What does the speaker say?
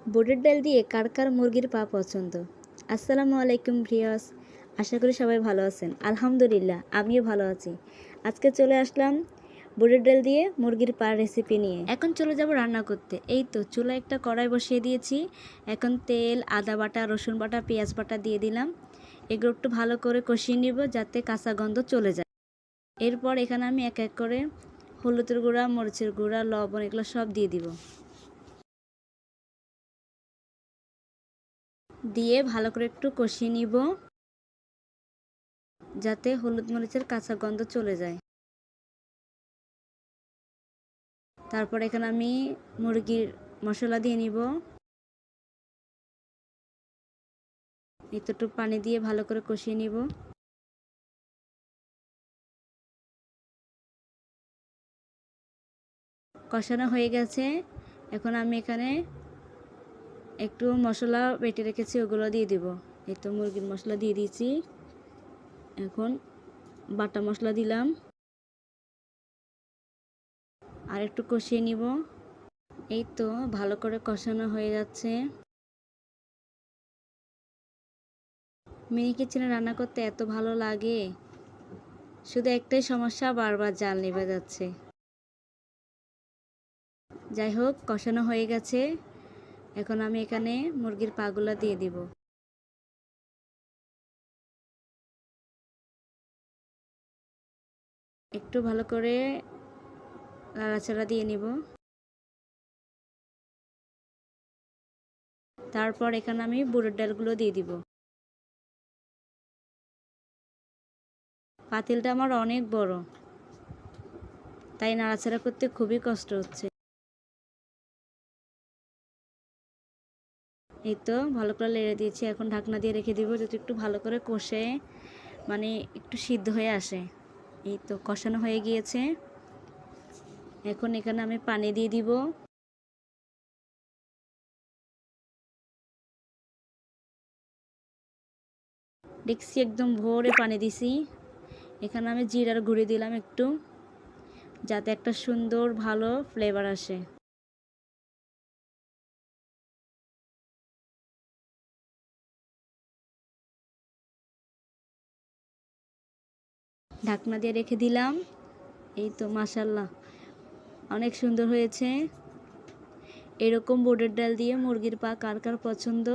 বুটের ডাল দিয়ে কার কার মুরগির পা পছন্দ। আসসালামু আলাইকুম ভিউয়ার্স, আশা করি সবাই ভালো আছেন। আলহামদুলিল্লাহ আমিও ভালো আছি। আজকে চলে আসলাম বুটের ডাল দিয়ে মুরগির পা রেসিপি নিয়ে। এখন চলে যাব রান্না করতে। এই তো চুলায় একটা কড়াই বসিয়ে দিয়েছি। এখন তেল, আদা বাটা, রসুন বাটা, পেঁয়াজ বাটা দিয়ে দিলাম। এগুলো একটু ভালো করে কষিয়ে নিব যাতে কাঁচা গন্ধ চলে যায়। এরপর এখানে আমি এক এক করে হলুদের গুঁড়া, মরিচের গুঁড়া, লবণ এগুলো সব দিয়ে দিব। দিয়ে ভালো করে একটু কষিয়ে নিব যাতে হলুদ মরিচের কাঁচা গন্ধ চলে যায়। তারপর এখানে আমি মুরগির মশলা দিয়ে নিব। একটু পানি দিয়ে ভালো করে কষিয়ে নিব। কষানো হয়ে গেছে। এখন আমি এখানে একটু মশলা বেটে রেখেছি, ওগুলো দিয়ে দিব। এই তো মুরগির মশলা দিয়ে দিয়েছি। এখন বাটা মশলা দিলাম আর একটু কষিয়ে নিব। এই তো ভালো করে কষানো হয়ে যাচ্ছে। মিনি কিচেনে রান্না করতে এত ভালো লাগে, শুধু একটাই সমস্যা, বারবার জাল নিভে যাচ্ছে। যাই হোক, কষানো হয়ে গেছে। এখন আমি এখানে মুরগির পাগুলা দিয়ে দিব। একটু ভালো করে নাড়াচাড়া দিয়ে নিব। তারপর এখানে আমি বুটের ডালগুলো দিয়ে দিব। পাতিলটা আমার অনেক বড়, তাই নাড়াচাড়া করতে খুবই কষ্ট হচ্ছে। এই তো ভালো করে লেড়ে দিয়েছি। এখন ঢাকনা দিয়ে রেখে দিব যাতে একটু ভালো করে কষে একটু সিদ্ধ হয়ে আসে। এই তো কষানো হয়ে গিয়েছে। এখন এখানে আমি পানি দিয়ে দিব। দেখছি একদম ভোরে পানি দিছি। এখানে আমি জিরার গুঁড়ি দিলাম একটু, যাতে একটা সুন্দর ভালো ফ্লেভার আসে। ঢাকনা দিয়ে রেখে দিলাম। এই তো মাশাল্লাহ অনেক সুন্দর হয়েছে। এরকম বুটের ডাল দিয়ে মুরগির পা কার কার পছন্দ